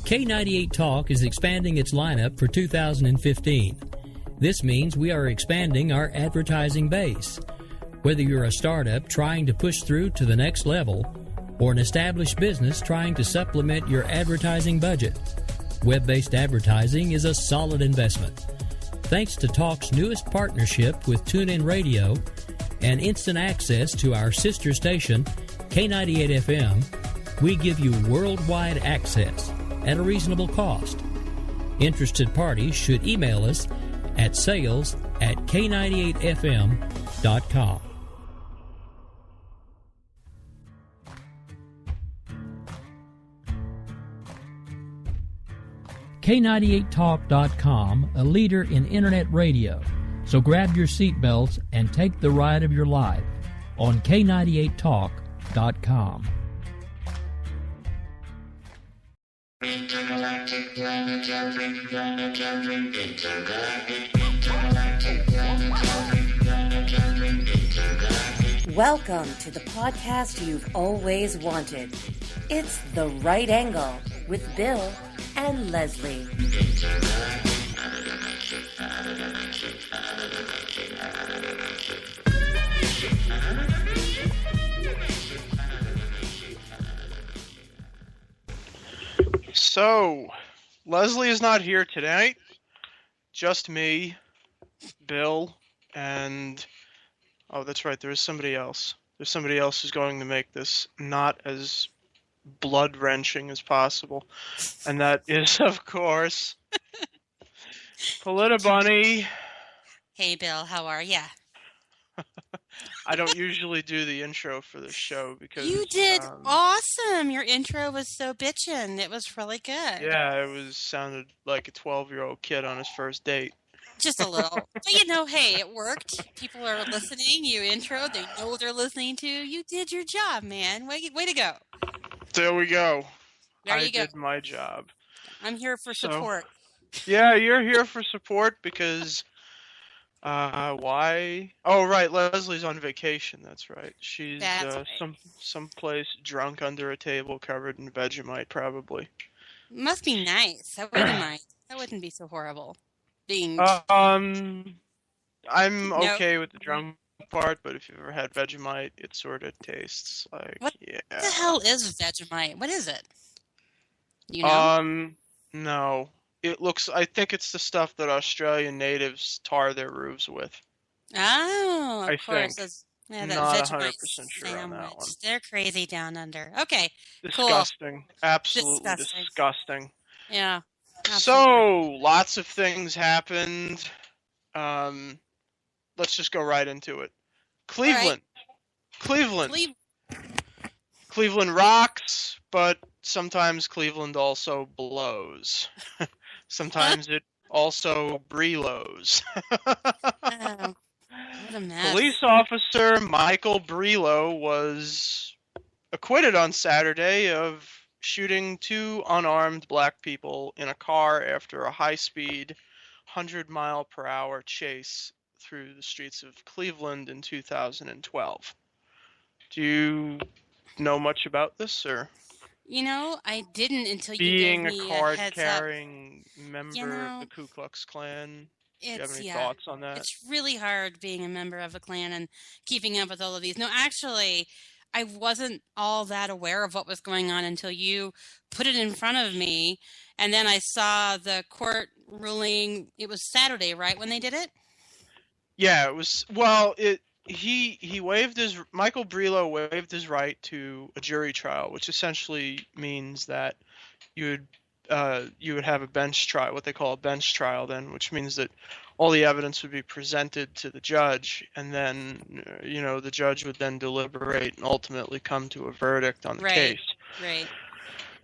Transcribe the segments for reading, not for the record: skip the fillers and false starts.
K98 Talk is expanding its lineup for 2015. This means we are expanding our advertising base. Whether you're a startup trying to push through to the next level or an established business trying to supplement your advertising budget, web-based advertising is a solid investment. Thanks to Talk's newest partnership with TuneIn Radio and instant access to our sister station, K98 FM, we give you worldwide access at a reasonable cost. Interested parties should email us at sales@k98fm.com. K98talk.com, a leader in internet radio. So grab your seatbelts and take the ride of your life on K98talk.com. Welcome to the podcast you've always wanted. It's The Right Angle with Bill and Leslie. So, Leslie is not here tonight. Just me, Bill, and... oh, that's right, there is somebody else. There's somebody else who's going to make this not as blood-wrenching as possible. And that is, of course, Polita Bunny. Hey, Bill, how are ya? I don't usually do the intro for this show because... You did awesome! Your intro was so bitchin'. It was really good. Yeah, it sounded like a 12-year-old kid on his first date. Just a little. But hey, it worked. People are listening. You intro. They know what they're listening to. You did your job, man. Way to go. There we go. I did my job. I'm here for support. Yeah, you're here for support because... why? Oh, right. Leslie's on vacation. That's right. She's right. someplace drunk under a table covered in Vegemite, probably. Must be nice. I wouldn't mind. That wouldn't be so horrible. Being. I'm okay with the drunk part, but if you've ever had Vegemite, it sort of tastes like what the hell is Vegemite? What is it? You know? No. I think it's the stuff that Australian natives tar their roofs with. Oh, of course. Yeah, that not Vegemite 100% sure on that one. They're crazy down under. Okay, disgusting. Cool. Absolutely disgusting. Yeah. Absolutely. So, lots of things happened. Let's just go right into it. Cleveland. Right. Cleveland rocks, but sometimes Cleveland also blows. Sometimes it also brelows. What a mess. Police officer Michael Brelo was acquitted on Saturday of shooting two unarmed black people in a car after a high-speed 100-mile-per-hour chase through the streets of Cleveland in 2012. Do you know much about this, or? I didn't until you being gave me a heads up. card-carrying member of the Ku Klux Klan. Do you have any thoughts on that? It's really hard being a member of a Klan and keeping up with all of these. No, actually, I wasn't all that aware of what was going on until you put it in front of me, and then I saw the court ruling. It was Saturday, right, when they did it? Yeah, it was. Well, Michael Brelo waived his right to a jury trial, which essentially means that you would have a bench trial, what they call a bench trial then, which means that all the evidence would be presented to the judge, and then, the judge would then deliberate and ultimately come to a verdict on the case. Right.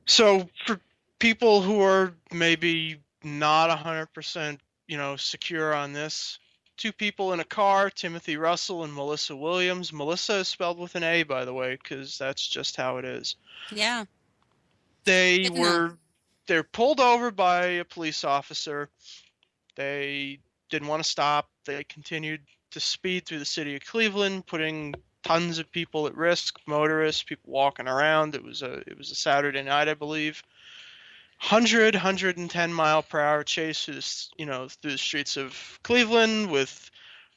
So for people who are maybe not 100%, secure on this, two people in a car, Timothy Russell and Melissa Williams. Melissa is spelled with an A, by the way, because that's just how it is. Yeah. They're pulled over by a police officer. They didn't want to stop. They continued to speed through the city of Cleveland, putting tons of people at risk, motorists, people walking around. It was a Saturday night, I believe. 110 mile per hour chase through through the streets of Cleveland with,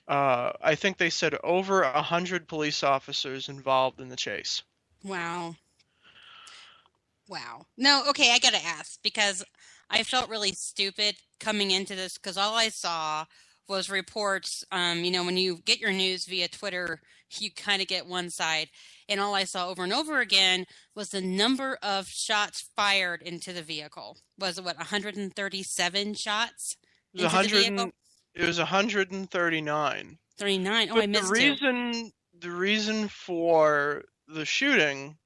I think they said over 100 police officers involved in the chase. Wow. Wow. No, okay, I gotta ask because I felt really stupid coming into this because all I saw was reports. When you get your news via Twitter, you kind of get one side. And all I saw over and over again was the number of shots fired into the vehicle. Was it, 137 shots into the vehicle? It was 139. 39. Oh, But I missed two. the reason for the shooting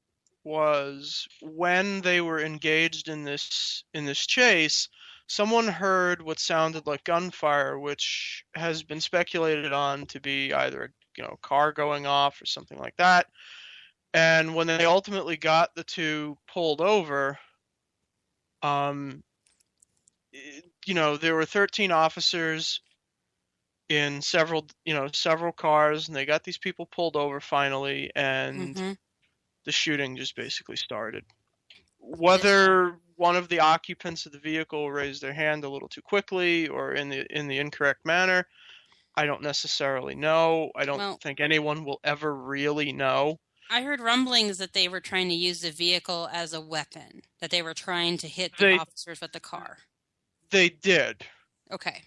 was when they were engaged in this chase, someone heard what sounded like gunfire, which has been speculated on to be either a car going off or something like that. And when they ultimately got the two pulled over, there were 13 officers in several cars, and they got these people pulled over finally, and the shooting just basically started. Whether one of the occupants of the vehicle raised their hand a little too quickly or in the incorrect manner, I don't necessarily know. I don't think anyone will ever really know. I heard rumblings that they were trying to use the vehicle as a weapon, that they were trying to hit the officers with the car. They did. Okay.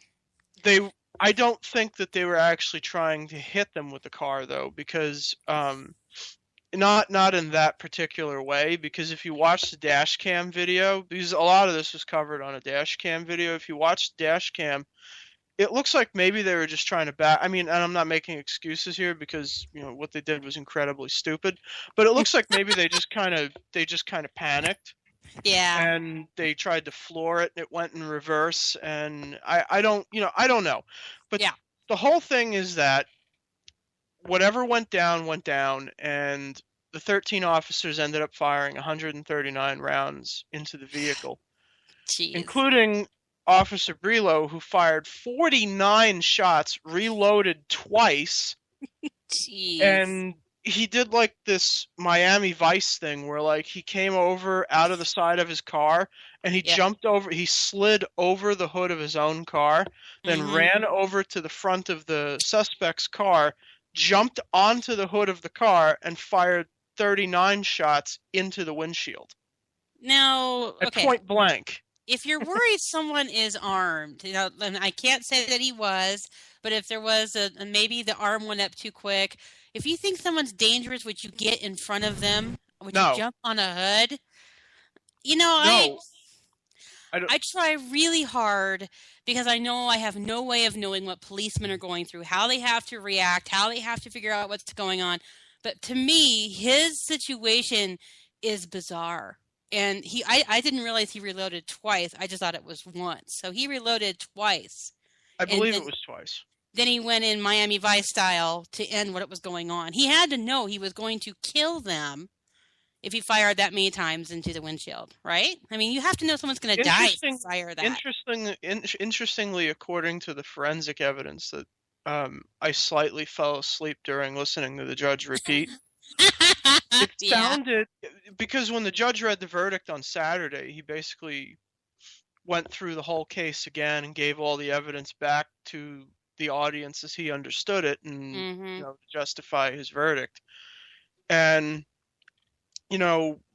I don't think that they were actually trying to hit them with the car, though, because not in that particular way. Because if you watch the dash cam video, because a lot of this was covered on a dash cam video, if you watch the dash cam, it looks like maybe they were just trying to back. I mean, and I'm not making excuses here because what they did was incredibly stupid. But it looks like maybe they just kind of panicked. Yeah. And they tried to floor it, and it went in reverse. And I don't know. But the whole thing is that whatever went down, and the 13 officers ended up firing 139 rounds into the vehicle, including Officer Brilo, who fired 49 shots, reloaded twice. Jeez. And he did like this Miami Vice thing where he came over out of the side of his car and he slid over the hood of his own car, then ran over to the front of the suspect's car, jumped onto the hood of the car, and fired 39 shots into the windshield. Now, at point blank. If you're worried someone is armed, and I can't say that he was, but if there was maybe the arm went up too quick. If you think someone's dangerous, would you get in front of them? Would you jump on a hood? No. I try really hard because I know I have no way of knowing what policemen are going through, how they have to react, how they have to figure out what's going on. But to me, his situation is bizarre. And I didn't realize he reloaded twice. I just thought it was once. So he reloaded twice. I believe it was twice. Then he went in Miami Vice style to end what was going on. He had to know he was going to kill them if he fired that many times into the windshield, right? I mean, you have to know someone's going to die if you fire that. Interestingly, according to the forensic evidence that I slightly fell asleep during listening to the judge repeat, it sounded, because when the judge read the verdict on Saturday, he basically went through the whole case again and gave all the evidence back to the audience as he understood it and to justify his verdict. And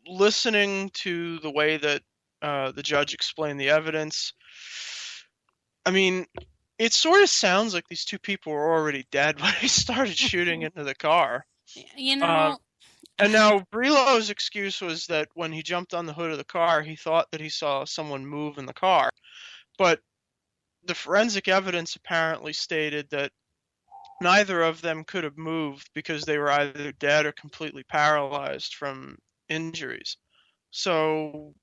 listening to the way that the judge explained the evidence, I mean, it sort of sounds like these two people were already dead when he started shooting into the car. And now Brilo's excuse was that when he jumped on the hood of the car, he thought that he saw someone move in the car. But the forensic evidence apparently stated that neither of them could have moved because they were either dead or completely paralyzed from injuries. So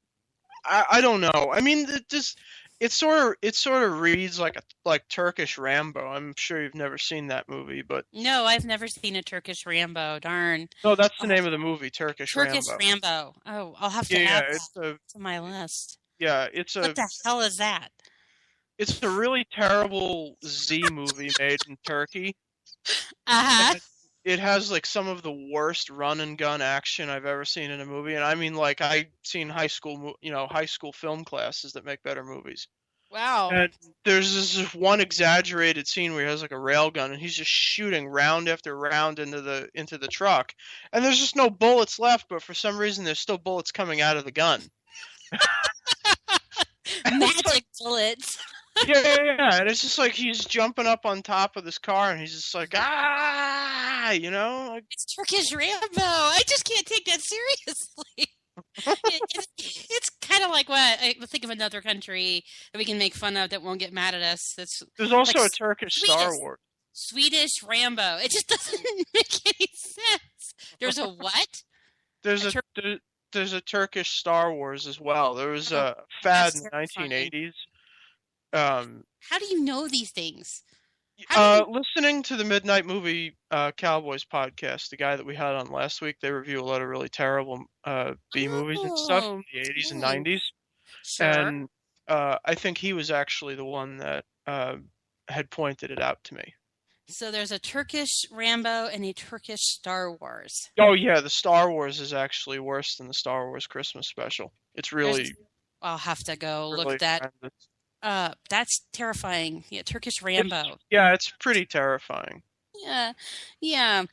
I don't know. I mean, it sort of reads like Turkish Rambo. I'm sure you've never seen that movie, but no, I've never seen a Turkish Rambo. Darn. No, that's the name of the movie, Turkish Rambo. Turkish Rambo. Oh, I'll have to add that to my list. Yeah, what the hell is that? It's a really terrible Z movie made in Turkey. it has like some of the worst run and gun action I've ever seen in a movie, and I mean like I've seen high school film classes that make better movies. Wow. And there's this one exaggerated scene where he has like a rail gun and he's just shooting round after round into the truck, and there's just no bullets left, but for some reason there's still bullets coming out of the gun. Magic bullets. Yeah, and it's just like he's jumping up on top of this car, and he's just like, like, It's Turkish Rambo. I just can't take that seriously. It's kind of like what I think of another country that we can make fun of that won't get mad at us. There's also like a Turkish Star Wars. Swedish Rambo. It just doesn't make any sense. There's a what? There's a Turkish Star Wars as well. There was a fad in the 1980s. How do you know these things? Listening to the Midnight Movie Cowboys podcast, the guy that we had on last week, they review a lot of really terrible B movies and stuff in the 80s and 90s. Sure. And I think he was actually the one that had pointed it out to me. So there's a Turkish Rambo and a Turkish Star Wars. Oh yeah, the Star Wars is actually worse than the Star Wars Christmas special. It's really. I'll have to go really look that. That's terrifying. Yeah, Turkish Rambo. It's pretty terrifying. Yeah. I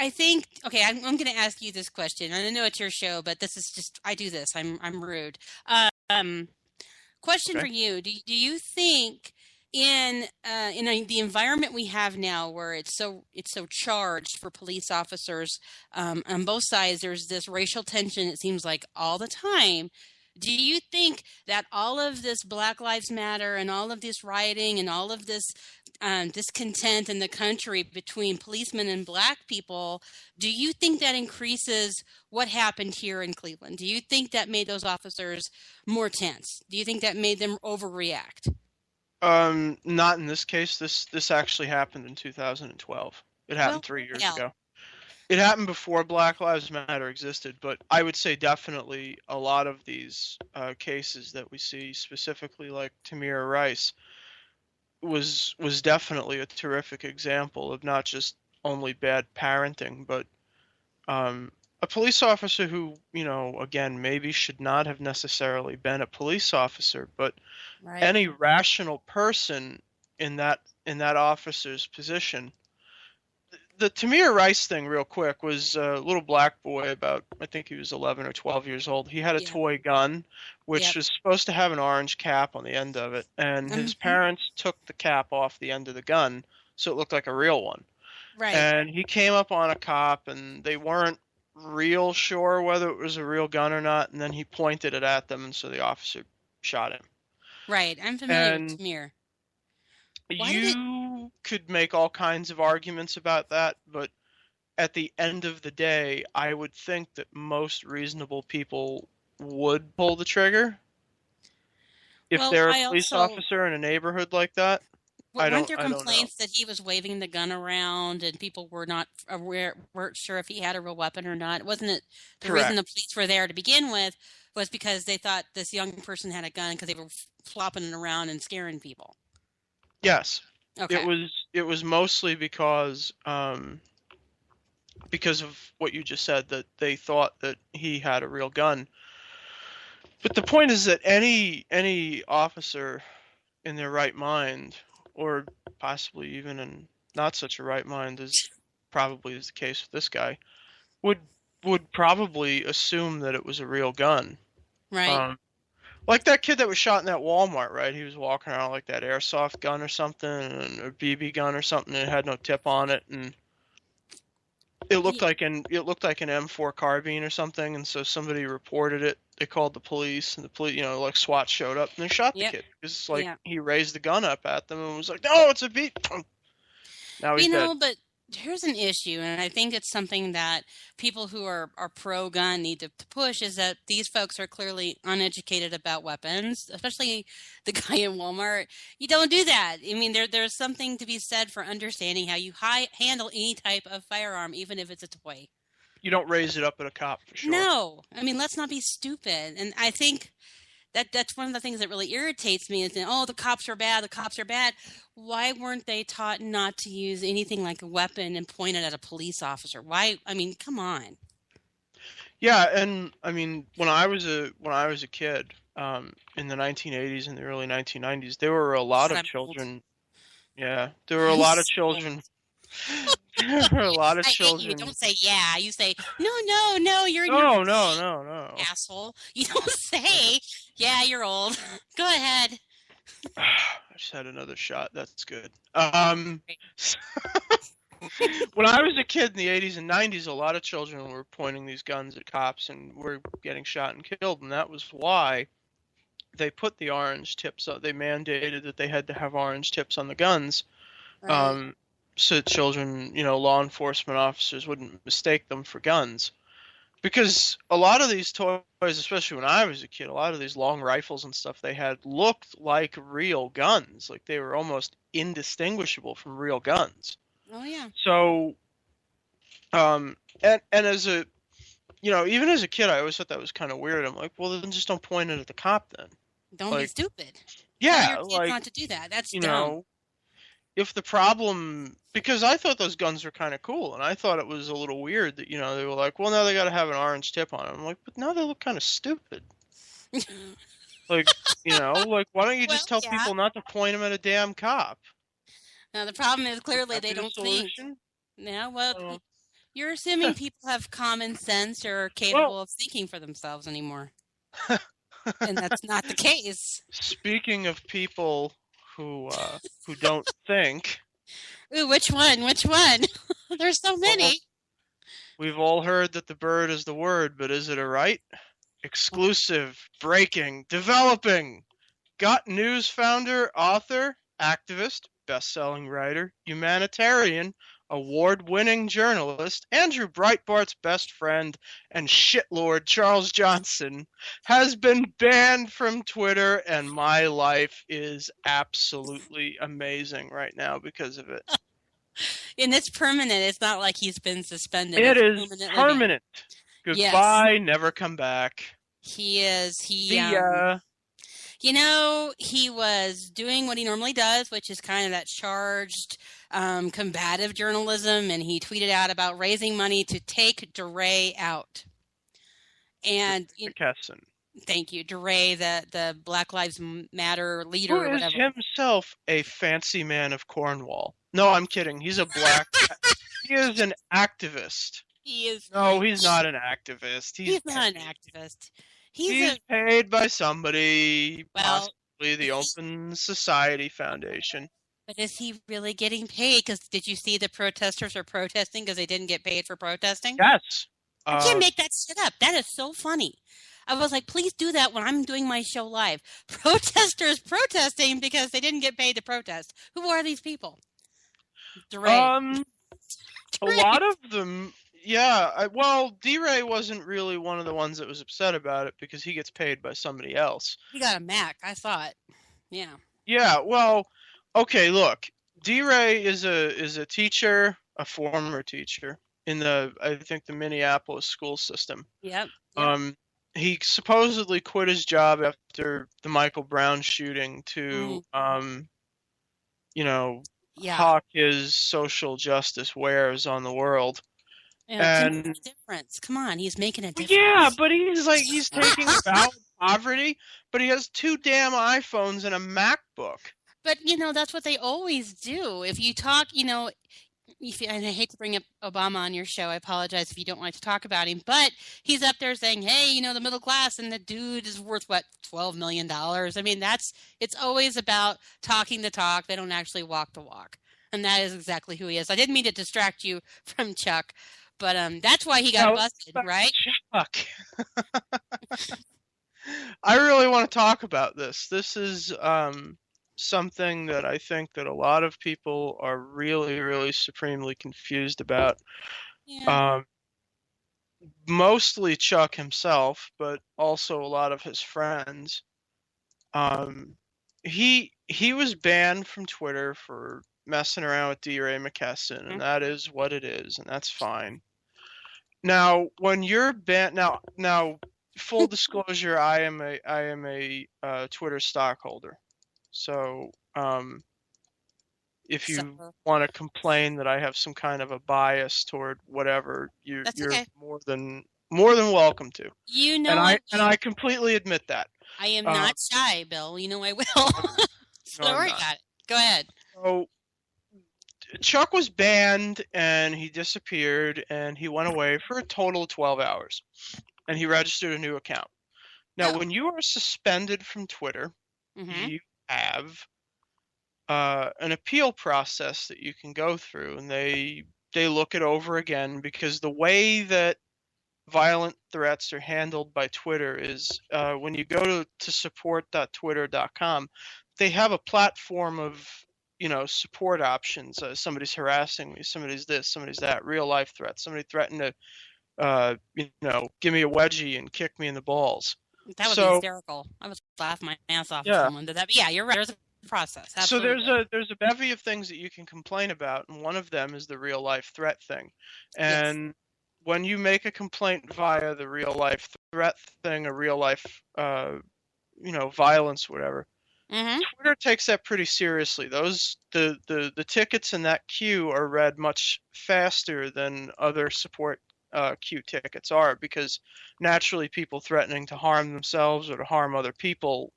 think. Okay, I'm going to ask you this question. I know it's your show, but this is just. I do this. I'm rude. Question for you: Do you think in the environment we have now, where it's so charged for police officers on both sides, there's this racial tension? It seems like all the time. Do you think that all of this Black Lives Matter and all of this rioting and all of this discontent in the country between policemen and black people, do you think that increases what happened here in Cleveland? Do you think that made those officers more tense? Do you think that made them overreact? Not in this case. This actually happened in 2012. It happened 3 years ago. It happened before Black Lives Matter existed, but I would say definitely a lot of these cases that we see, specifically like Tamir Rice, was definitely a terrific example of not just only bad parenting, but a police officer who, again, maybe should not have necessarily been a police officer, but any rational person in that officer's position. The Tamir Rice thing, real quick, was a little black boy about, I think he was 11 or 12 years old. He had a toy gun, which was supposed to have an orange cap on the end of it, and his parents took the cap off the end of the gun, so it looked like a real one. Right. And he came up on a cop, and they weren't real sure whether it was a real gun or not, and then he pointed it at them, and so the officer shot him. Right. I'm familiar with Tamir. You could make all kinds of arguments about that, but at the end of the day, I would think that most reasonable people would pull the trigger if they're a police officer in a neighborhood like that. Weren't there complaints that he was waving the gun around and people weren't sure if he had a real weapon or not? Wasn't it the reason the police were there to begin with was because they thought this young person had a gun because they were flopping it around and scaring people? Yes. Okay. It was mostly because of what you just said, that they thought that he had a real gun. But the point is that any officer in their right mind, or possibly even in not such a right mind as probably is the case with this guy, would probably assume that it was a real gun. Right. Like that kid that was shot in that Walmart, right? He was walking around like that airsoft gun or something, or BB gun or something, and it had no tip on it, and it looked like an M4 carbine or something, and so somebody reported it. They called the police, and the police, like SWAT showed up, and they shot the kid because he raised the gun up at them and was like, "No, it's a beat." Now he's dead. But here's an issue, and I think it's something that people who are pro-gun need to push, is that these folks are clearly uneducated about weapons, especially the guy in Walmart. You don't do that. I mean, there's something to be said for understanding how you handle any type of firearm, even if it's a toy. You don't raise it up at a cop, for sure. No. I mean, let's not be stupid. And I think that's one of the things that really irritates me is that, oh, the cops are bad, the cops are bad. Why weren't they taught not to use anything like a weapon and point it at a police officer? Why? I mean, come on. Yeah, and I mean, when I was a kid, in the 1980s and the early 1990s, there were a lot of children. Yeah, there were a lot of children. There were a lot of I hate children. you. Don't say yeah. You say no. You're No. asshole. You don't say yeah. You're old. Go ahead. I just had another shot. That's good. When I was a kid in the 80s and 90s, a lot of children were pointing these guns at cops and were getting shot and killed, and that was why they put the orange tips on. They mandated that they had to have orange tips on the guns, Right. so that children, law enforcement officers wouldn't mistake them for guns. Because a lot of these toys, especially when I was a kid, a lot of these long rifles and stuff they had looked like real guns. Like they were almost indistinguishable from real guns. Oh yeah. So, and as a, even as a kid, I always thought that was kind of weird. I'm like, well, then just don't point it at the cop then. Don't be Like, stupid. Yeah, Tell your kids not to do that. That's you dumb. know, if the problem, because I thought those guns were kind of cool, and I thought it was a little weird that, they were like, well, now they got to have an orange tip on them. I'm like, but now they look kind of stupid. Like, like, why don't you just Well, tell yeah. people not to point them at a damn cop? Now the problem is clearly That they be the don't think. solution? Yeah. Well, Oh. you're assuming people have common sense or are capable of thinking for themselves anymore, and that's not the case. Speaking of people who don't think, Ooh, which one? Which one? There's so many. we've all heard that the bird is the word, but is it a right? Exclusive, breaking, developing. Got News founder, author, activist, best-selling writer, humanitarian, award-winning journalist, Andrew Breitbart's best friend, and shitlord Charles Johnson has been banned from Twitter, and my life is absolutely amazing right now because of it. And it's permanent. It's not like he's been suspended. It It's is permanently permanent. Yes. Goodbye, never come back. He is. See ya. He was doing what he normally does, which is kind of that charged, combative journalism, and he tweeted out about raising money to take DeRay out. And McKesson. thank you, DeRay, the Black Lives Matter leader, Who or is whatever. himself a fancy man of Cornwall? No, I'm kidding. He's a black. He is an activist. He is. No, he's not an activist. He's not an activist. He's paid by somebody, Well, possibly the Open Society Foundation. But is he really getting paid? Because did you see the protesters are protesting because they didn't get paid for protesting? Yes. I can't make that shit up. That is so funny. I was like, please do that when I'm doing my show live. Protesters protesting because they didn't get paid to protest. Who are these people? DeRay. A lot of them, yeah. Well, DeRay wasn't really one of the ones that was upset about it because he gets paid by somebody else. He got a Mac. I saw it. Yeah. Yeah, well, okay, look. DeRay is a teacher, a former teacher in I think the Minneapolis school system. Yep. He supposedly quit his job after the Michael Brown shooting to hawk his social justice wares on the world. And a difference. Come on, he's making a difference. Yeah, but he's taking about poverty, but he has 2 damn iPhones and a MacBook. But that's what they always do. If you talk, and I hate to bring up Obama on your show. I apologize if you don't like to talk about him, but he's up there saying, hey, the middle class, and the dude is worth what, $12 million. I mean, it's always about talking the talk. They don't actually walk the walk. And that is exactly who he is. I didn't mean to distract you from Chuck, but that's why he got busted, right? Chuck. I really want to talk about this. This is something that I think that a lot of people are really, really supremely confused about. Yeah. Mostly Chuck himself, but also a lot of his friends. He was banned from Twitter for messing around with DeRay McKesson, and that is what it is, and that's fine. Now, when you're banned, now full disclosure, I am a Twitter stockholder. So if you So want to complain that I have some kind of a bias toward whatever, that's you're okay. more than welcome to. You know, And I completely admit that. I am Uh, not shy, Bill. You know I will. So No, don't I'm worry not. about it. Go ahead. So Chuck was banned and he disappeared and he went away for a total of 12 hours and he registered a new account. Now, Oh. when you are suspended from Twitter, Mm-hmm. you have an appeal process that you can go through, and they look it over again because the way that violent threats are handled by Twitter is when you go to support.twitter.com, they have a platform of support options. Somebody's harassing me, somebody's this, somebody's that, real life threats, somebody threatened to give me a wedgie and kick me in the balls. That would be hysterical. I would laugh my ass off if Yeah. someone did that. But yeah, you're right. There's a process. So Absolutely. there's a bevy of things that you can complain about, and one of them is the real life threat thing. Yes. And when you make a complaint via the real life threat thing, or real life violence, whatever, Mm-hmm. Twitter takes that pretty seriously. The tickets in that queue are read much faster than other support queue tickets are, because naturally people threatening to harm themselves or to harm other people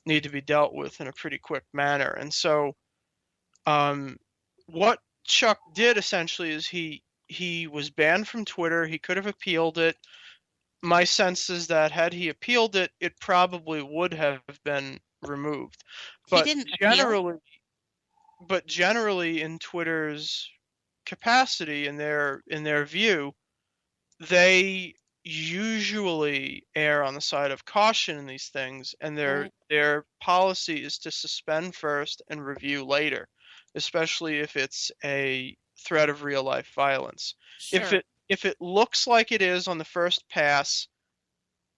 need to be dealt with in a pretty quick manner. And so what Chuck did essentially is he was banned from Twitter. He could have appealed it. My sense is that had he appealed it, it probably would have been removed. But He didn't appeal? generally in Twitter's capacity, in their view, they usually err on the side of caution in these things, and Right. their policy is to suspend first and review later, especially if it's a threat of real life violence. Sure. If it looks like it is on the first pass,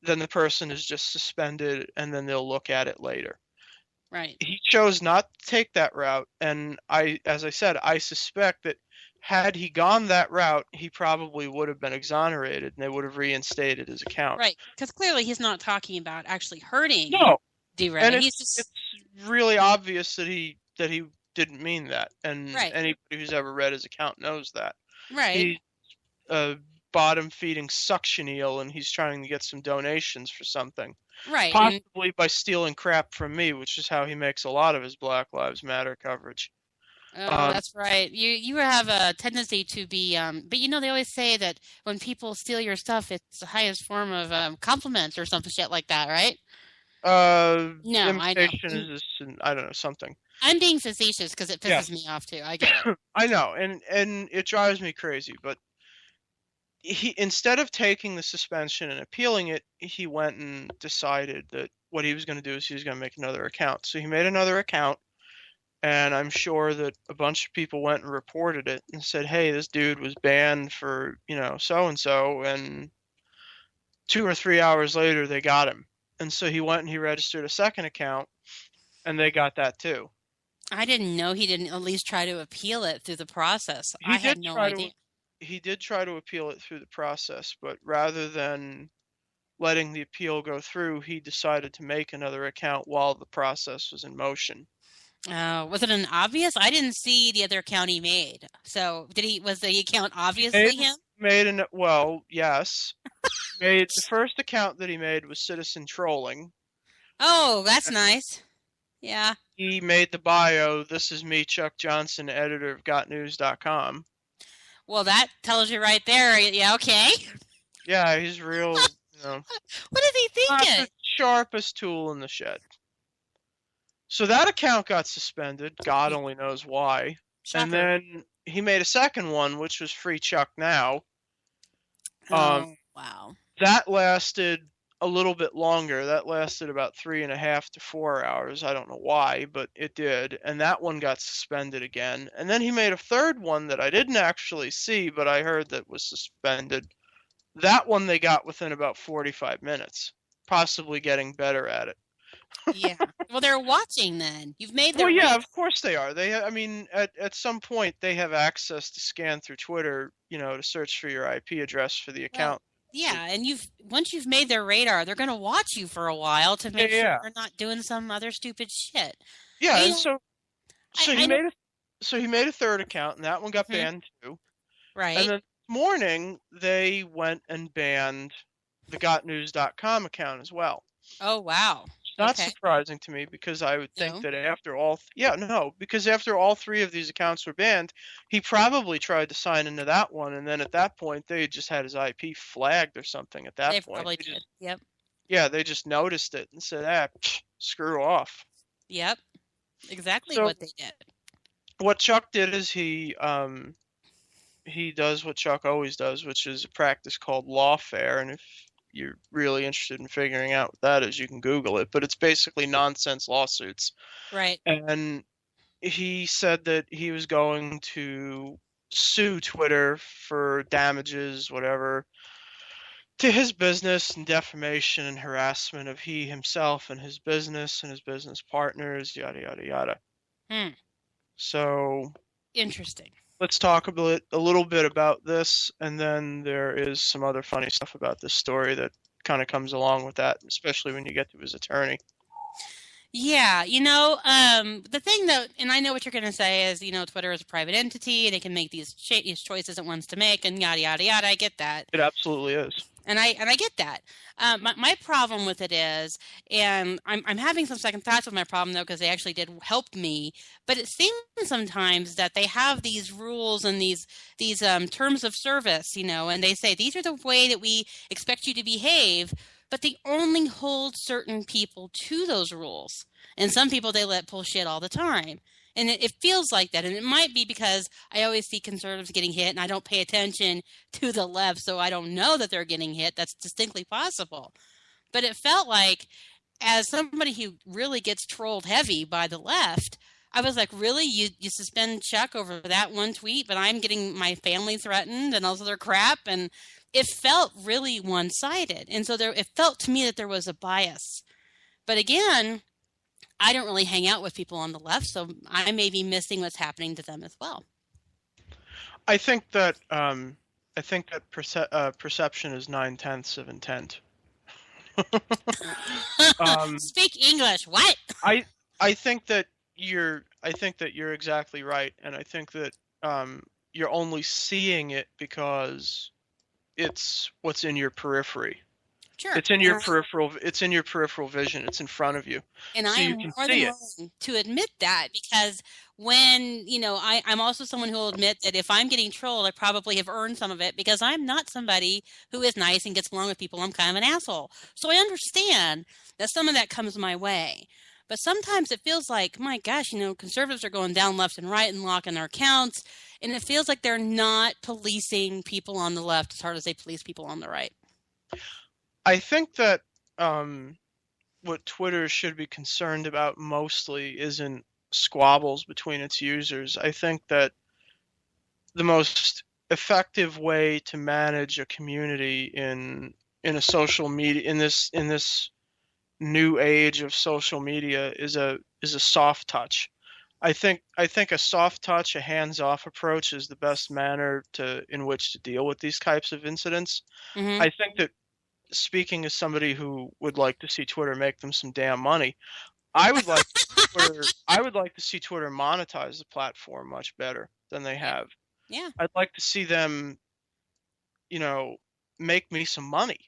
then the person is just suspended and then they'll look at it later. Right. He chose not to take that route, and as I said, I suspect that had he gone that route, he probably would have been exonerated and they would have reinstated his account. Right. Because clearly he's not talking about actually hurting No. D-Ray. And He's just it's really obvious that he didn't mean that, and Right. anybody who's ever read his account knows that. right. He's a bottom feeding suction eel, and he's trying to get some donations for something, Right. And possibly by stealing crap from me, which is how he makes a lot of his Black Lives Matter coverage. that's right. You have a tendency to be but they always say that when people steal your stuff, it's the highest form of compliments or some shit like that, right? No, I know. Imitation is I don't know, something. I'm being facetious because it pisses me off too. I get it. I know, and it drives me crazy, but he, instead of taking the suspension and appealing it, he went and decided that what he was going to do is he was going to make another account. So he made another account, and I'm sure that a bunch of people went and reported it and said, hey, this dude was banned for, so-and-so, and 2 or 3 hours later they got him. And so he went and he registered a second account, and they got that too. I didn't know he didn't at least try to appeal it through the process. I had no idea. He did try to appeal it through the process, but rather than letting the appeal go through, he decided to make another account while the process was in motion. Was it an obvious? I didn't see the other account he made. So was the account obviously him? Well, yes. The first account that he made was Citizen Trolling. Oh, that's nice. Yeah. He made the bio, this is me, Chuck Johnson, editor of GotNews.com. Well, that tells you right there. Yeah, okay. Yeah, he's real, What is he not thinking? the sharpest tool in the shed. So that account got suspended. God only knows why. Shocker. And then he made a second one, which was Free Chuck Now. Oh, wow. That lasted a little bit longer. That lasted about 3.5 to 4 hours. I don't know why, but it did. And that one got suspended again. And then he made a third one that I didn't actually see, but I heard that was suspended. That one they got within about 45 minutes, possibly getting better at it. Yeah. Well, they're watching then. You've made their Well, yeah, race. of course they are. At some point they have access to scan through Twitter, to search for your IP address for the account Yeah, and once you've made their radar, they're going to watch you for a while to make sure Yeah. you're not doing some other stupid shit. Yeah, You and know, so I he know, made a third account, and that one got Mhm. banned too. right? And then this morning they went and banned the gotnews.com account as well. Oh, wow. It's not Okay. surprising to me because I would think No. that because after all three of these accounts were banned, he probably tried to sign into that one, and then at that point they just had his IP flagged or something. At that They point, probably did. Yep. they just noticed it and said, screw off. Yep. Exactly So what they did. what Chuck did is he does what Chuck always does, which is a practice called lawfare. And if you're really interested in figuring out what that is, you can Google it. But it's basically nonsense lawsuits. Right. And he said that he was going to sue Twitter for damages, whatever, to his business and defamation and harassment of he himself and his business partners, yada, yada, yada. Hmm. So Interesting. let's talk a little bit about this, and then there is some other funny stuff about this story that kind of comes along with that, especially when you get to his attorney. Yeah, the thing that, and I know what you're going to say is, Twitter is a private entity and it can make these choices it wants to make and yada, yada, yada. I get that. It absolutely is. And I get that. My problem with it is, and I'm having some second thoughts with my problem though, because they actually did help me. But it seems sometimes that they have these rules and these terms of service, and they say these are the way that we expect you to behave, but they only hold certain people to those rules, and some people they let pull shit all the time. And it feels like that. And it might be because I always see conservatives getting hit and I don't pay attention to the left, so I don't know that they're getting hit. That's distinctly possible. But it felt like, as somebody who really gets trolled heavy by the left, I was like, really? You suspend Chuck over that one tweet, but I'm getting my family threatened and all this other crap? And it felt really one-sided. And so it felt to me that there was a bias. But again, I don't really hang out with people on the left, so I may be missing what's happening to them as well. I think that perception is 9/10 of intent. Speak English. What? I think that you're exactly right, and I think that you're only seeing it because it's what's in your periphery. Sure. It's in your peripheral. It's in your peripheral vision. It's in front of you, and so I am you can more see than it. willing to admit that, because when I'm also someone who will admit that if I'm getting trolled, I probably have earned some of it because I'm not somebody who is nice and gets along with people. I'm kind of an asshole, so I understand that some of that comes my way. But sometimes it feels like, my gosh, conservatives are going down left and right and locking their accounts, and it feels like they're not policing people on the left as hard as they police people on the right. I think that what Twitter should be concerned about mostly isn't squabbles between its users. I think that the most effective way to manage a community in a social media in this new age of social media is a soft touch. I think a soft touch, a hands-off approach is the best manner in which to deal with these types of incidents. Mm-hmm. I think that, speaking as somebody who would like to see Twitter make them some damn money, I would like to see Twitter monetize the platform much better than they have. Yeah. I'd like to see them, make me some money.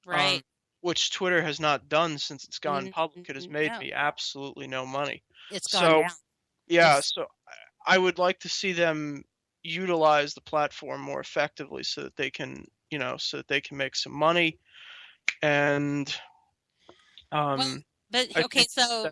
Right. Which Twitter has not done since it's gone public. It has made No. me absolutely no money. It's gone down. Yeah, so I would like to see them utilize the platform more effectively so that they can make some money. And so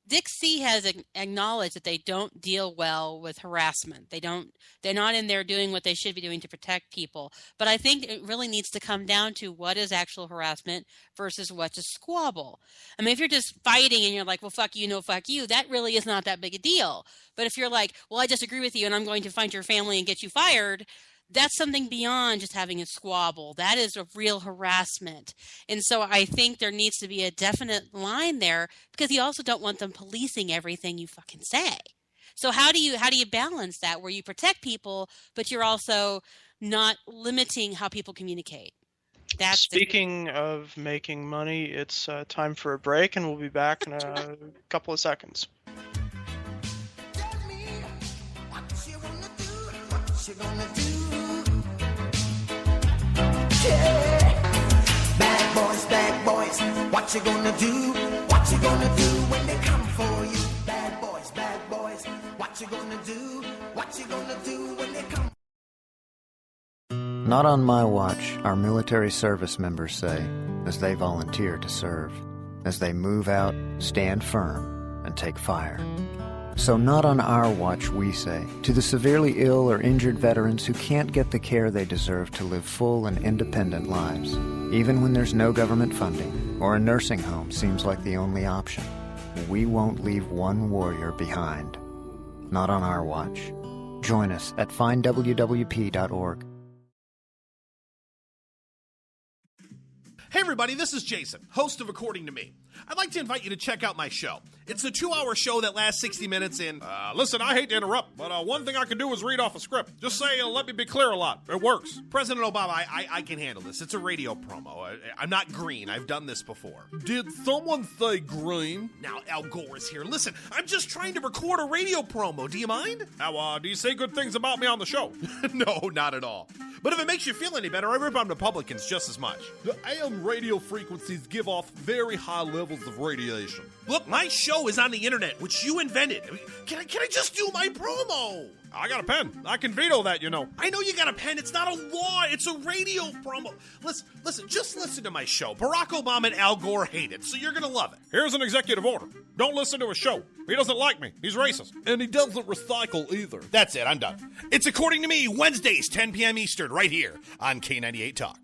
Dick C has acknowledged that they don't deal well with harassment. They're not in there doing what they should be doing to protect people. But I think it really needs to come down to what is actual harassment versus what's a squabble. I mean, if you're just fighting and you're like, well, fuck you, no, fuck you, that really is not that big a deal. But if you're like, well, I disagree with you and I'm going to find your family and get you fired, that's something beyond just having a squabble. That is a real harassment. And so I think there needs to be a definite line there, because you also don't want them policing everything you fucking say. So how do you balance that, where you protect people, but you're also not limiting how people communicate. That's Speaking of making money, it's time for a break, and we'll be back in a couple of seconds. Tell me what you gonna do, what you gonna do. Yeah. Bad boys, what you gonna do, what you gonna do when they come for you. Bad boys, what you gonna do, what you gonna do when they come. Not on my watch, our military service members say, as they volunteer to serve, as they move out, stand firm, and take fire. So not on our watch, we say, to the severely ill or injured veterans who can't get the care they deserve to live full and independent lives, even when there's no government funding or a nursing home seems like the only option. We won't leave one warrior behind. Not on our watch. Join us at findwwp.org. Hey everybody, this is Jason, host of According to Me. I'd like to invite you to check out my show. It's a 2-hour show that lasts 60 minutes and... listen, I hate to interrupt, but one thing I can do is read off a script. Just say, let me be clear a lot. It works. President Obama, I can handle this. It's a radio promo. I'm not green. I've done this before. Did someone say green? Now, Al Gore is here. Listen, I'm just trying to record a radio promo. Do you mind? Now, do you say good things about me on the show? No, not at all. But if it makes you feel any better, I rip on Republicans just as much. The AM radio frequencies give off very high levels of radiation. Look, my show is on the internet, which you invented. Can I just do my promo? I got a pen. I can veto that, you know. I know you got a pen. It's not a law. It's a radio promo. Listen, just listen to my show. Barack Obama and Al Gore hate it, so you're going to love it. Here's an executive order. Don't listen to his show. He doesn't like me. He's racist. And he doesn't recycle either. That's it. I'm done. It's According to Me, Wednesdays, 10 p.m. Eastern, right here on K98 Talk.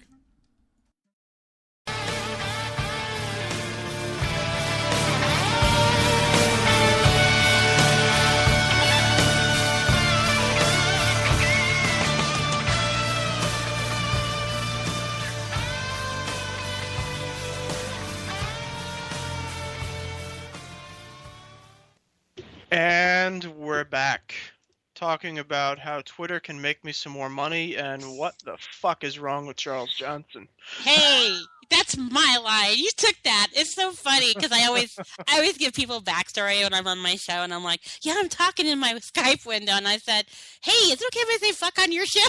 And we're back, talking about how Twitter can make me some more money and what the fuck is wrong with Charles Johnson. Hey, that's my line. You took that. It's so funny because I always give people backstory when I'm on my show, and I'm like, yeah, I'm talking in my Skype window, and I said, hey, is it okay if I say fuck on your show?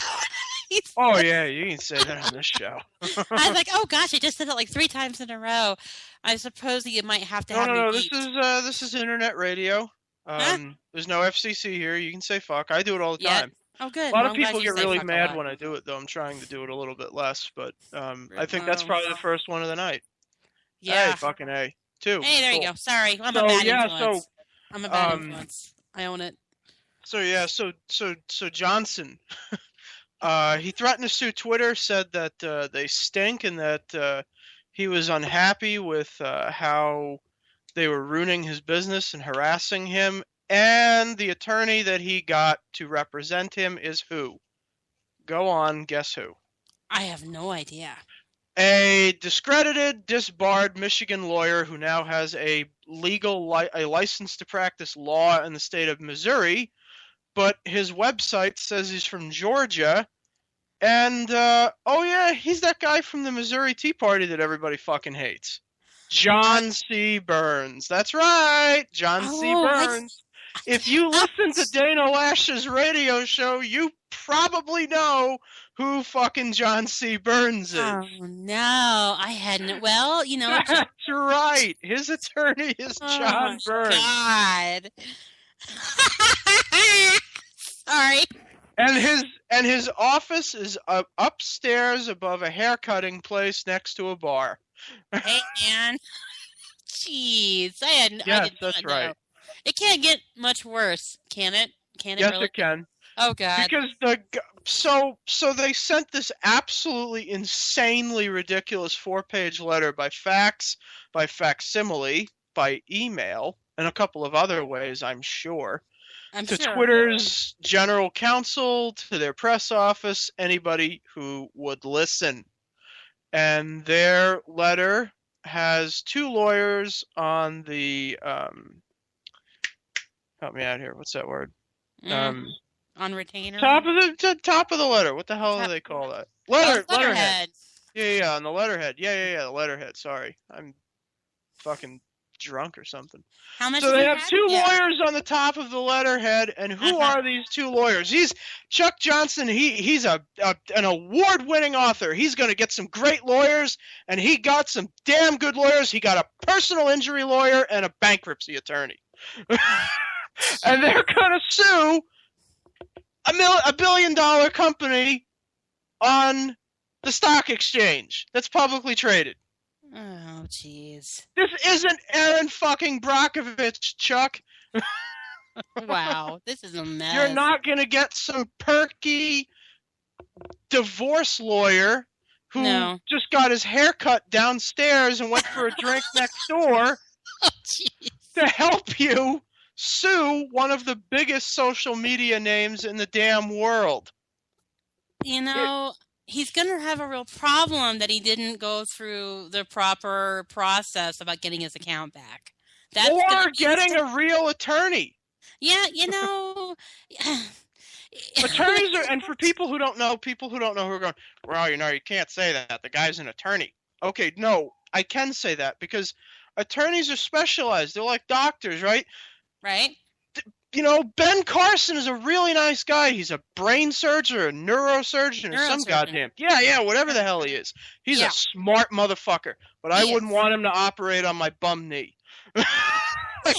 Oh yeah, you can say that on this show. I was like, oh gosh, I just said it like 3 times in a row. I suppose that you might have to have me No, beat. this is internet radio. There's no FCC here. You can say fuck. I do it all the time. Oh, good. A lot Well, of I'm glad people you get say really fuck a mad lot. when I do it, though. I'm trying to do it a little bit less, but I think that's probably the first one of the night. Yeah. Hey, fucking A. 2. Hey, there Cool. you go. Sorry, I'm So, a bad yeah, influence. I'm a bad um, influence. I own it. So yeah, so Johnson, he threatened to sue Twitter, said that they stink and that he was unhappy with how they were ruining his business and harassing him. And the attorney that he got to represent him is who? Go on, guess who? I have no idea. A discredited, disbarred Michigan lawyer who now has a a license to practice law in the state of Missouri, but his website says he's from Georgia. And, oh yeah, he's that guy from the Missouri Tea Party that everybody fucking hates. John C. Burns. That's right, John C. Burns. If you listen to Dana Lash's radio show, you probably know who fucking John C. Burns is. Oh, no. I hadn't. Well, you know. That's right. His attorney is John Burns. God. Sorry. And his office is upstairs above a haircutting place next to a bar. Hey, man. Jeez. I did Yes, not that's know. right. It can't get much worse, can it? Can it Yes, really? it can. Oh, God. Because so they sent this absolutely insanely ridiculous 4-page letter by fax, by facsimile, by email, and a couple of other ways, I'm sure, to sure. Twitter's general counsel, to their press office, anybody who would listen. And their letter has 2 lawyers on the help me out here. What's that word? on retainer? Top of the letter. What the hell do they call that? Letterhead. Letterhead. Yeah, on the letterhead. Yeah, the letterhead. Sorry, I'm fucking drunk or something. How much? So did they he have have? two Yeah. lawyers on the top of the letterhead, and who are these two lawyers? He's Chuck Johnson. He's an award-winning author. He's going to get some great lawyers, and he got some damn good lawyers. He got a personal injury lawyer and a bankruptcy attorney, and they're going to sue a $1 billion company on the stock exchange that's publicly traded. Oh, jeez. This isn't Aaron fucking Brockovich, Chuck. Wow, this is a mess. You're not going to get some perky divorce lawyer who just got his hair cut downstairs and went for a drink next door to help you sue one of the biggest social media names in the damn world. You know, he's going to have a real problem that he didn't go through the proper process about getting his account back. Or getting a real attorney. Yeah, you know. Attorneys are, and for people who don't know who are going, well, you can't say that. The guy's an attorney. Okay, no, I can say that because attorneys are specialized. They're like doctors, right? Right. Ben Carson is a really nice guy. He's a brain surgeon or a neurosurgeon or some goddamn. Yeah, whatever the hell he is. He's a smart motherfucker. But I wouldn't want him to operate on my bum knee. Right.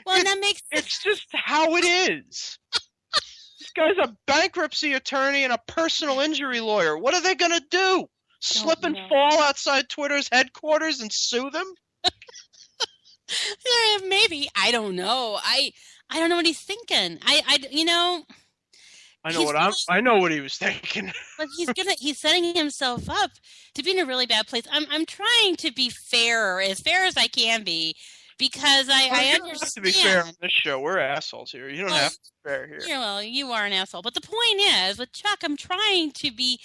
Well, that makes sense. It's just how it is. This guy's a bankruptcy attorney and a personal injury lawyer. What are they going to do? Slip and fall outside Twitter's headquarters and sue them? Maybe. I don't know. I don't know what he's thinking. I know what he was thinking. But he's setting himself up to be in a really bad place. I'm trying to be fair as I can be, because I understand. You have to be fair on this show. We're assholes here. You don't have to be fair here. Yeah, well, you are an asshole. But the point is, with Chuck, I'm trying to be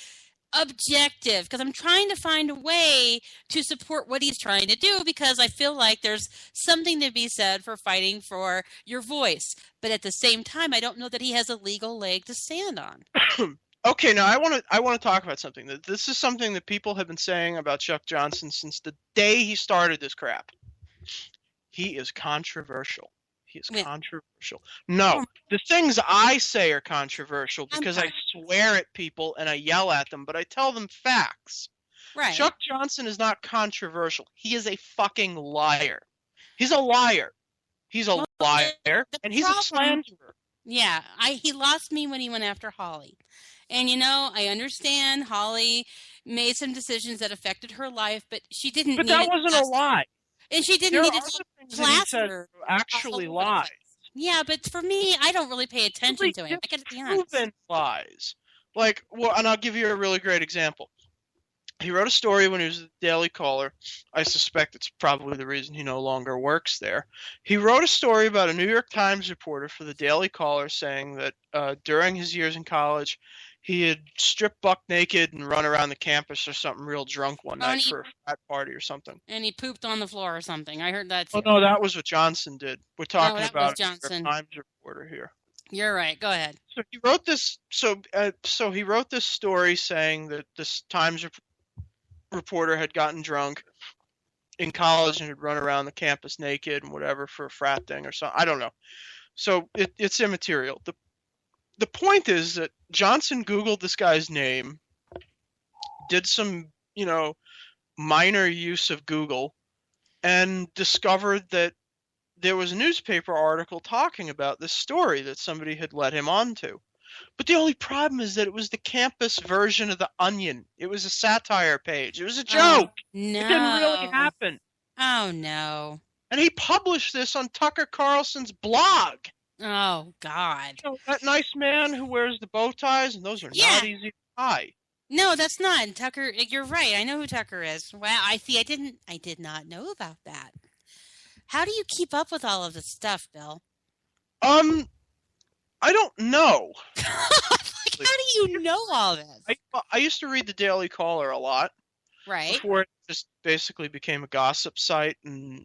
objective because I'm trying to find a way to support what he's trying to do, because I feel like there's something to be said for fighting for your voice. But at the same time, I don't know that he has a legal leg to stand on. Okay, now I want to talk about something. This is something that people have been saying about Chuck Johnson since the day he started this crap. He is controversial. He is controversial. No, the things I say are controversial because I swear at people and I yell at them, but I tell them facts. Right. Chuck Johnson is not controversial. He is a fucking liar. He's a liar. He's a liar, and he's a slanderer. Yeah, he lost me when he went after Holly. And, I understand Holly made some decisions that affected her life, but she didn't But that wasn't a lie. And she didn't need to plaster actually lies. Yeah, but for me, I don't really pay attention to him. I gotta be honest. Proven lies. And I'll give you a really great example. He wrote a story when he was at the Daily Caller. I suspect it's probably the reason he no longer works there. He wrote a story about a New York Times reporter for the Daily Caller saying that during his years in college, he had stripped buck naked and run around the campus or something real drunk one night for a frat party or something. And he pooped on the floor or something. I heard that too. Oh, no, that was what Johnson did. We're talking about Johnson. a Times reporter here. You're right. Go ahead. So he wrote this. So he wrote this story saying that this Times reporter had gotten drunk in college and had run around the campus naked and whatever for a frat thing or something. I don't know. So it's immaterial. The point is that Johnson Googled this guy's name, did some, minor use of Google, and discovered that there was a newspaper article talking about this story that somebody had led him on to. But the only problem is that it was the campus version of The Onion. It was a satire page. It was a joke. No. It didn't really happen. Oh, no. And he published this on Tucker Carlson's blog. Oh, God. That nice man who wears the bow ties, and those are not easy to tie. No, that's not. Tucker, you're right. I know who Tucker is. Wow, I did not know about that. How do you keep up with all of this stuff, Bill? I don't know. How do you know all this? I used to read the Daily Caller a lot. Right. Before it just basically became a gossip site, and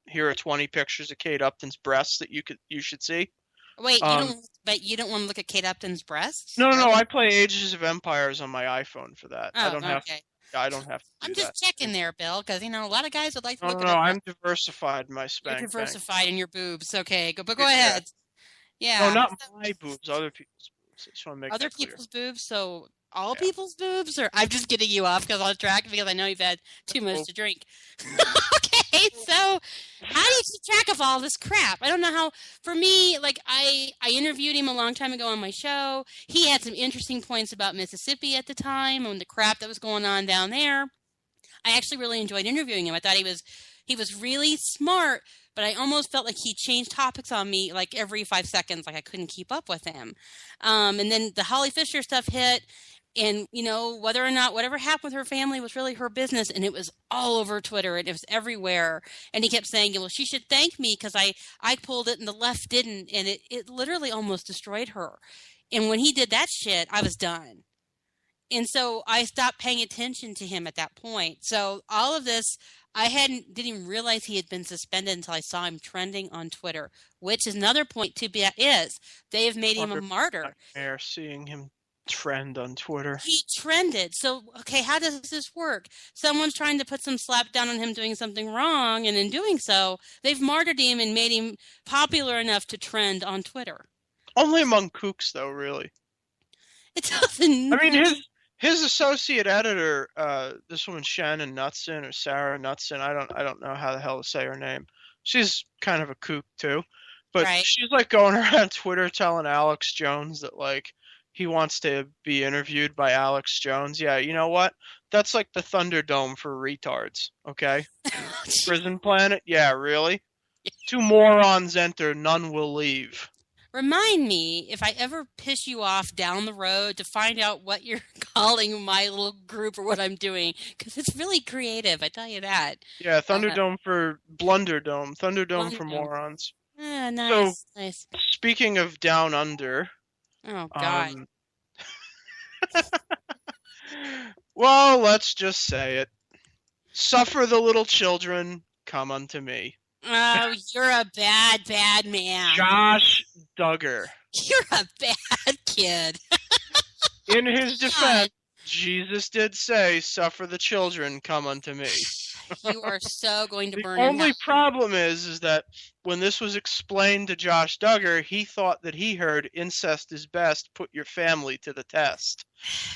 here are 20 pictures of Kate Upton's breasts that you should see. Wait, Um, you don't want to look at Kate Upton's breasts? no, Really? I play Ages of Empires on my iPhone for that. Oh, okay. I don't have to I'm do just that. checking there, Bill, because a lot of guys would like to No, look no, at no. it. I'm diversified in my You're spank bank. diversified in your boobs. Okay, but go Yeah. ahead. No, Yeah. not my boobs. Other people's boobs. I just want to make Other that clear. people's boobs, so all Yeah. people's boobs, or I'm just getting you off because on track because I know you've had too much to drink. Okay, so how do you keep track of all this crap? I don't know how. For me, like I interviewed him a long time ago on my show. He had some interesting points about Mississippi at the time and the crap that was going on down there. I actually really enjoyed interviewing him. I thought he was really smart, but I almost felt like he changed topics on me like every 5 seconds, like I couldn't keep up with him. And then the Holly Fisher stuff hit, and whether or not whatever happened with her family was really her business, and it was all over Twitter and it was everywhere. And he kept saying, well, she should thank me because I pulled it and the left didn't, and it literally almost destroyed her. And when he did that shit, I was done. And so I stopped paying attention to him at that point. So all of this, didn't even realize he had been suspended until I saw him trending on Twitter, which is another point to be is they have made him a martyr. Nightmare seeing him trend on Twitter. He trended. So, okay, how does this work? Someone's trying to put some slap down on him doing something wrong, and in doing so, they've martyred him and made him popular enough to trend on Twitter. Only among kooks, though, really. It doesn't. I mean, his associate editor, this woman Shannon Knutson or Sarah Knutson, I don't know how the hell to say her name. She's kind of a kook too, but Right. she's like going around Twitter telling Alex Jones that like he wants to be interviewed by Alex Jones. Yeah, you know what? That's like the Thunderdome for retards. Okay, Prison Planet. Yeah, really. 2 morons enter, none will leave. Remind me if I ever piss you off down the road to find out what you're calling my little group or what I'm doing, because it's really creative, I tell you that. Yeah, Thunderdome for Blunderdome. Thunderdome for Blunderdome. morons. Ah, nice, nice. Speaking of Down Under, Oh, God. Well, let's just say it. Suffer the little children, come unto me. Oh, you're a bad, bad man. Josh Duggar. You're a bad kid. In his defense, Jesus did say, suffer the children, come unto me. You are so going to The burn in only hell. problem is that when this was explained to Josh Duggar, he thought that he heard incest is best, put your family to the test.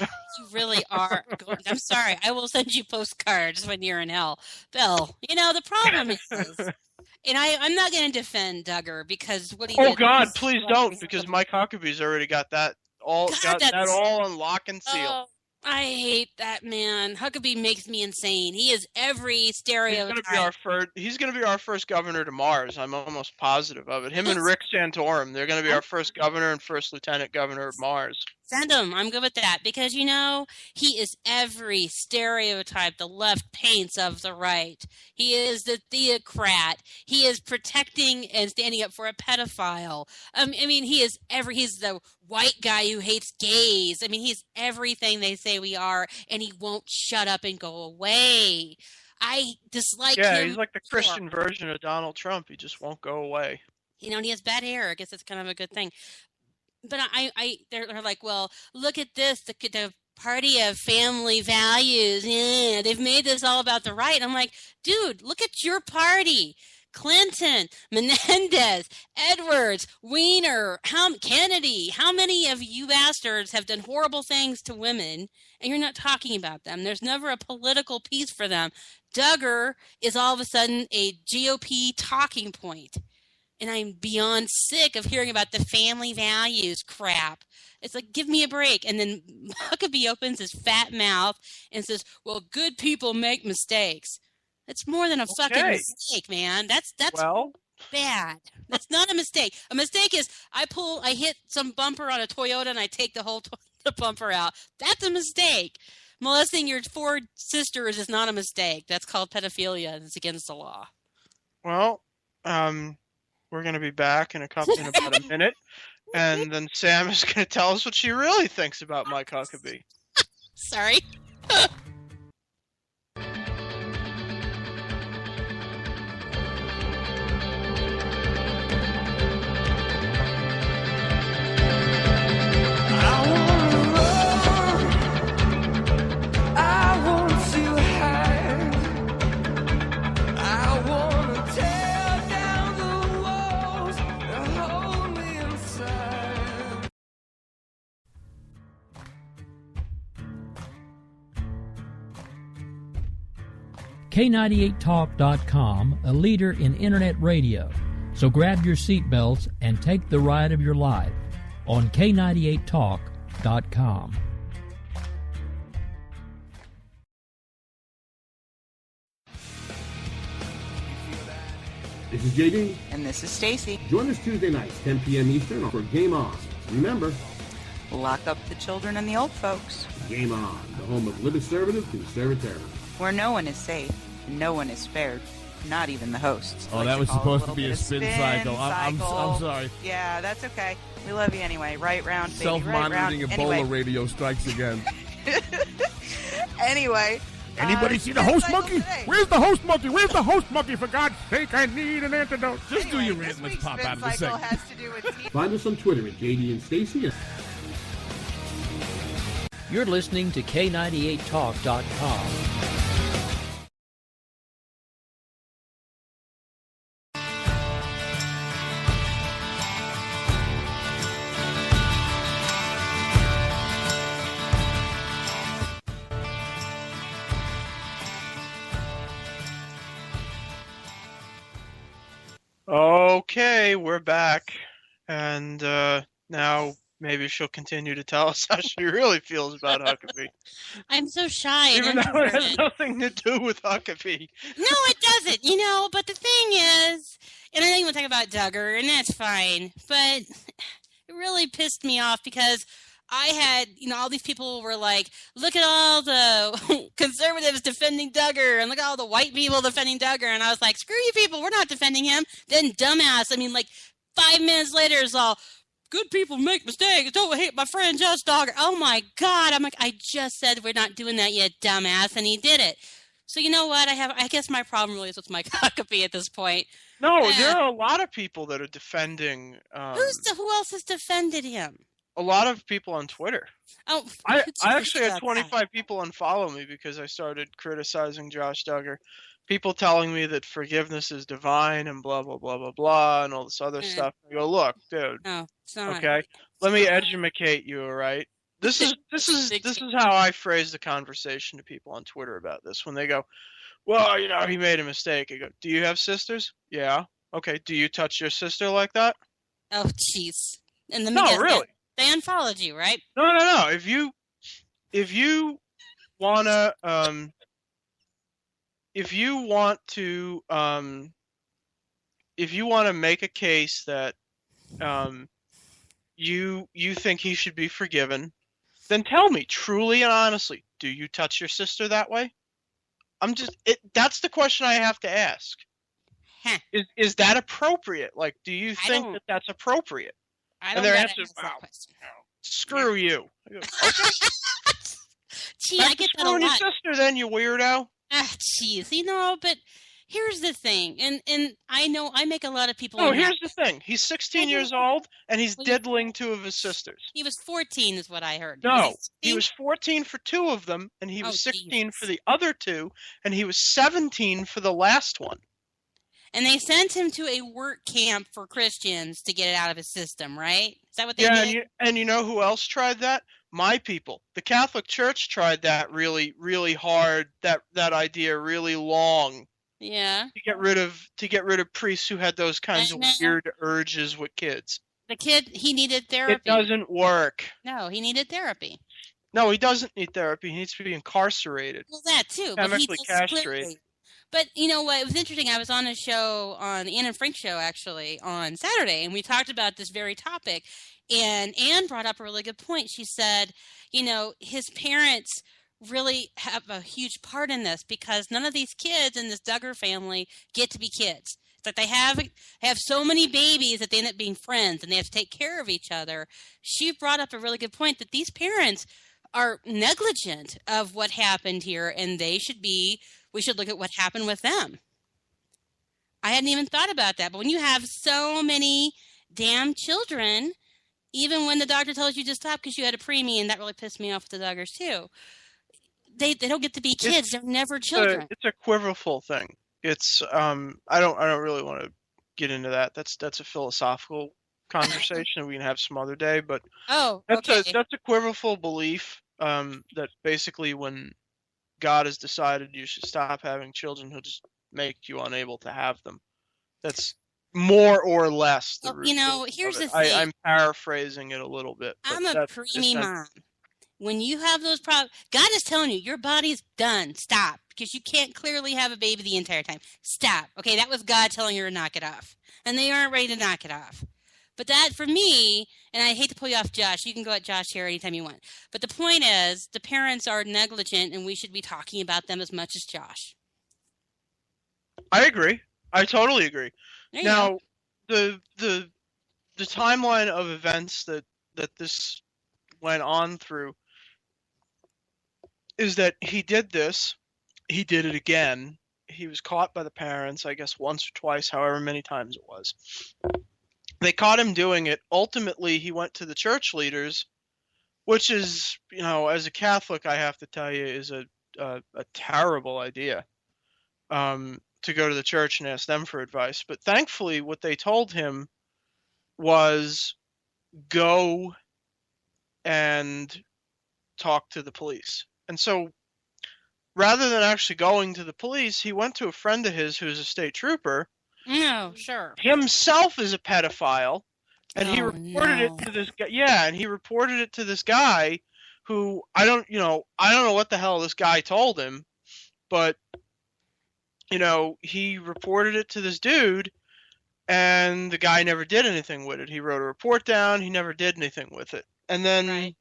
You really are. I'm sorry. I will send you postcards when you're in hell. Bill, the problem is, and I'm not going to defend Duggar because what he Oh did God, was- please don't, because Mike Huckabee's already got that all God, that that's- all on lock and seal. Oh, I hate that man. Huckabee makes me insane. He is every He's stereotype. gonna be our first governor to Mars. I'm almost positive of it. Him and Rick Santorum, they're gonna be our first governor and first lieutenant governor of Mars. Send him. I'm good with that because he is every stereotype the left paints of the right. He is the theocrat. He is protecting and standing up for a pedophile. I mean, he's the white guy who hates gays. I mean, he's everything they say we are, and he won't shut up and go away. I dislike him. Yeah, he's like the Christian version of Donald Trump. He just won't go away. And he has bad hair. I guess that's kind of a good thing. But they're like, well, look at this, the party of family values. Yeah, they've made this all about the right. I'm like, dude, look at your party. Clinton, Menendez, Edwards, Weiner, Kennedy. How many of you bastards have done horrible things to women and you're not talking about them? There's never a political piece for them. Duggar is all of a sudden a GOP talking point. And I'm beyond sick of hearing about the family values crap. It's like, give me a break. And then Huckabee opens his fat mouth and says, well, good people make mistakes. That's more than a fucking mistake, man. That's bad. That's not a mistake. A mistake is I hit some bumper on a Toyota and I take the whole the bumper out. That's a mistake. Molesting your 4 sisters is not a mistake. That's called pedophilia and it's against the law. Well, we're going to be back in about a minute, and then Sam is going to tell us what she really thinks about Mike Huckabee. Sorry. K98Talk.com, a leader in internet radio. So grab your seatbelts and take the ride of your life on K98Talk.com. This is JD. And this is Stacy. Join us Tuesday nights, 10 p.m. Eastern, for Game On. Remember, Lock up the children and the old folks. Game On, the home of Liberservative Conservative, where no one is safe, and no one is spared, not even the hosts. Oh, that was supposed to be a spin cycle. I'm sorry. Yeah, that's okay. We love you anyway. Right round, baby. Self-monitoring right Ebola anyway. radio strikes again. Anyway. Anybody see the host monkey? Where's the host monkey? Where's the host monkey? For God's sake, I need an antidote. Just do your rant. Let's pop out of the segment. Has to do with Find us on Twitter at JD and Stacy. You're listening to K98Talk.com. Okay, we're back, and now maybe she'll continue to tell us how she really feels about Huckabee. I'm so shy and Even though it has introverted. nothing to do with Huckabee. No, it doesn't, but the thing is, and I know you want to talk about Duggar, and that's fine, but it really pissed me off because I had, all these people were like, look at all the conservatives defending Duggar, and look at all the white people defending Duggar, and I was like, screw you people, we're not defending him. Then dumbass, 5 minutes later it's all, good people make mistakes, don't hate my friend Just Duggar. Oh my God, I'm like, I just said we're not doing that yet, dumbass, and he did it. So you know what, I guess my problem really is with Mike Huckabee at this point. No, there are a lot of people that are defending. Who else has defended him? A lot of people on Twitter. Oh, I actually had about 25 people unfollow me because I started criticizing Josh Duggar. People telling me that forgiveness is divine and blah, blah, blah, blah, blah, and all this other stuff. I go, look, dude. No, it's not. Okay, let me educate you, all right? This is how I phrase the conversation to people on Twitter about this. When they go, well, he made a mistake. I go, do you have sisters? Yeah. Okay, do you touch your sister like that? Oh, jeez. And the No, really. They unfollowed you, right? No. If you want to make a case that you think he should be forgiven, then tell me truly and honestly, do you touch your sister that way? That's the question I have to ask. Huh. Is that appropriate? Like, do you think that that's appropriate? I don't and their gotta answer is, answer that question. Screw you. I go, okay. Gee, I get that a Screwing your lot. sister then, you weirdo. Jeez, but here's the thing, and I know I make a lot of people. Oh, here's the thing. He's 16 years old, and he's Well, diddling 2 of his sisters. He was 14 is what I heard. No, he he was 14 for 2 of them, and he was 16 Jesus. for the other 2, and he was 17 for the last one. And they sent him to a work camp for Christians to get it out of his system, right? Is that what they Yeah, did? and you know who else tried that? My people. The Catholic Church tried that really, really hard, that idea really long. Yeah. To get rid of priests who had those kinds of weird urges with kids. The kid, he needed therapy. It doesn't work. No, he needed therapy. No, he doesn't need therapy. He needs to be incarcerated. Well, that too. But he Chemically does castrated. clearly. But you know what? It was interesting. I was on a show on the Ann and Frank show actually on Saturday, and we talked about this very topic. And Ann brought up a really good point. She said, his parents really have a huge part in this because none of these kids in this Duggar family get to be kids. It's like they have so many babies that they end up being friends and they have to take care of each other. She brought up a really good point that these parents are negligent of what happened here, and we should look at what happened with them. I hadn't even thought about that, but when you have so many damn children, even when the doctor tells you to stop because you had a preemie, and that really pissed me off with the Duggars too, they don't get to be kids. They're never children. It's a quiverful thing. It's I don't really want to get into that. That's a philosophical conversation we can have some other day. But that's a quiverful belief that basically when God has decided you should stop having children, he'll just make you unable to have them. That's more or less the root. Here's the of it. thing. I'm paraphrasing it a little bit. But I'm a preemie mom. When you have those problems, God is telling you, your body's done. Stop. Because you can't clearly have a baby the entire time. Stop. Okay, that was God telling you to knock it off. And they aren't ready to knock it off. But that, for me, and I hate to pull you off Josh, you can go at Josh here anytime you want. But the point is, the parents are negligent, and we should be talking about them as much as Josh. I agree. I totally agree. Now, the timeline of events that this went on through is that he did this. He did it again. He was caught by the parents, I guess once or twice, however many times it was. They caught him doing it. Ultimately, he went to the church leaders, which is, as a Catholic, I have to tell you, is a terrible idea, to go to the church and ask them for advice. But thankfully, what they told him was go and talk to the police. And so rather than actually going to the police, he went to a friend of his who's a state trooper. No, sure. Himself is a pedophile, and he reported it to this guy. Yeah, and he reported it to this guy who I don't know what the hell this guy told him, but he reported it to this dude, and the guy never did anything with it. He wrote a report down. He never did anything with it. And then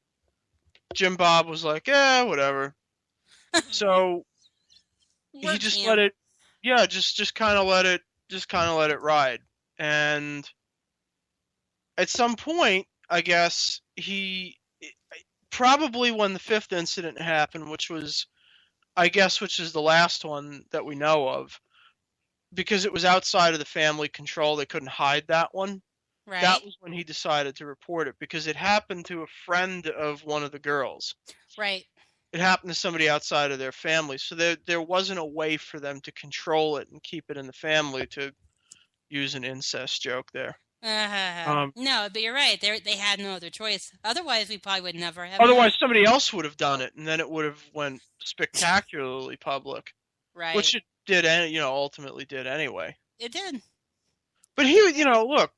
Jim Bob was like, "Yeah, whatever." So he just let it, just kind of let it ride. And at some point, I guess he probably when the fifth incident happened, which is the last one that we know of, because it was outside of the family control, they couldn't hide that one. Right. That was when he decided to report it, because it happened to a friend of one of the girls. Right. It happened to somebody outside of their family, so there wasn't a way for them to control it and keep it in the family, to use an incest joke there. No, but you're right. They had no other choice. Otherwise, we probably would never have. Otherwise, somebody else would have done it, and then it would have went spectacularly public. Right. Which it did, ultimately did anyway. It did. But look,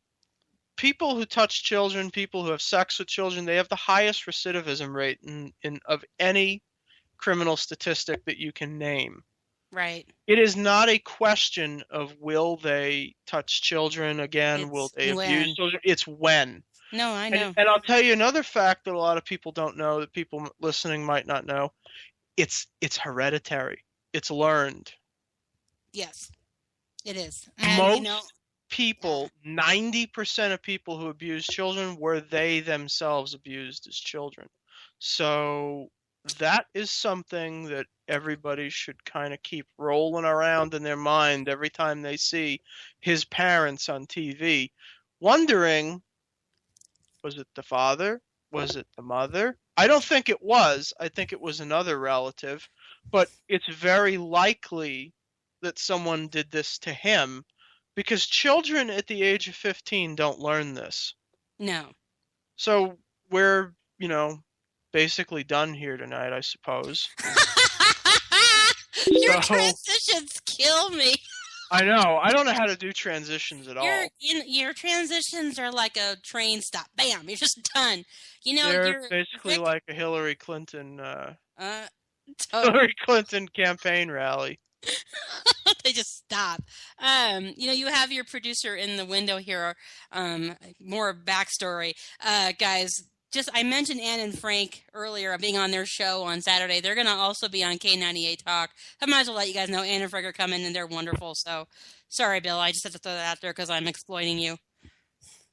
people who touch children, people who have sex with children, they have the highest recidivism rate of any criminal statistic that you can name. Right. It is not a question of will they touch children again, will they abuse children? It's when. No, I know. And I'll tell you another fact that a lot of people don't know, that people listening might not know. It's hereditary. It's learned. Yes, it is. And people, 90% of people who abuse children were they themselves abused as children. So that is something that everybody should kind of keep rolling around in their mind every time they see his parents on TV, wondering, was it the father? Was it the mother? I don't think it was. I think it was another relative, but it's very likely that someone did this to him, because children at the age of 15 don't learn this. No. So we're, basically done here tonight, I suppose. Your transitions kill me. I know. I don't know how to do transitions at all. Your transitions are like a train stop. Bam, you're just done. They're basically like a Hillary Clinton campaign rally. They just stop. You have your producer in the window here. More backstory, guys. I mentioned Ann and Frank earlier being on their show on Saturday. They're going to also be on K98 Talk. I might as well let you guys know Ann and Frank are coming, and they're wonderful. So, sorry, Bill. I just have to throw that out there because I'm exploiting you.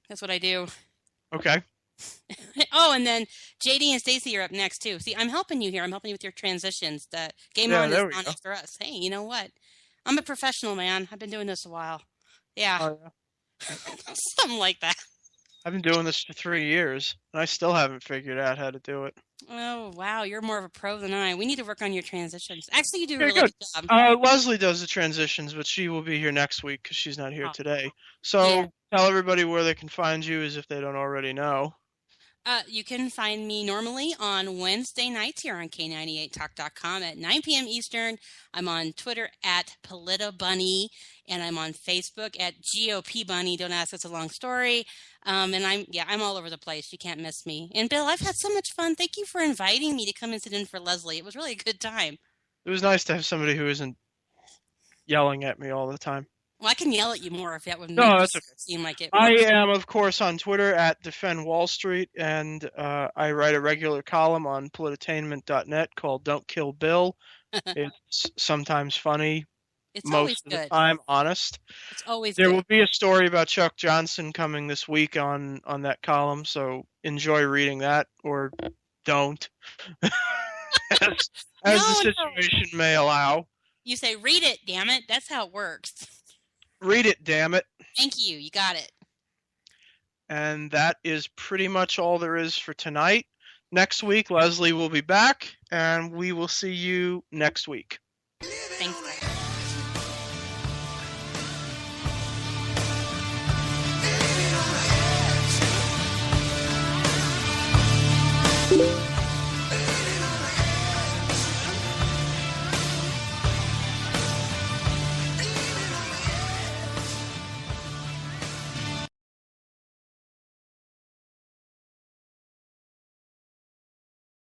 That's what I do. Okay. Oh, and then JD and Stacy are up next, too. See, I'm helping you here. I'm helping you with your transitions. The Game On is on after us. Hey, you know what? I'm a professional, man. I've been doing this a while. Yeah. Oh, yeah. Something like that. I've been doing this for 3 years, and I still haven't figured out how to do it. Oh, wow. You're more of a pro than I. We need to work on your transitions. Actually, you do a really good job. Leslie does the transitions, but she will be here next week because she's not here today. So tell everybody where they can find you, as if they don't already know. You can find me normally on Wednesday nights here on K98Talk.com at 9 p.m. Eastern. I'm on Twitter at PolitaBunny, and I'm on Facebook at GOP Bunny. Don't ask, it's a long story. And I'm all over the place. You can't miss me. And Bill, I've had so much fun. Thank you for inviting me to come and sit in for Leslie. It was really a good time. It was nice to have somebody who isn't yelling at me all the time. Well, I can yell at you more if that would No, that's okay. seem like it. I am, of course, on Twitter at Defend Wall Street, and I write a regular column on Polititainment.net called Don't Kill Bill. It's sometimes funny, It's most always of the good. time honest. It's always There good. will be a story about Chuck Johnson coming this week on that column, so enjoy reading that, or don't, as the situation may allow. You say, read it, damn it. That's how it works. Read it, damn it. Thank you. You got it. And that is pretty much all there is for tonight. Next week, Leslie will be back, and we will see you next week. Thanks. Thank you.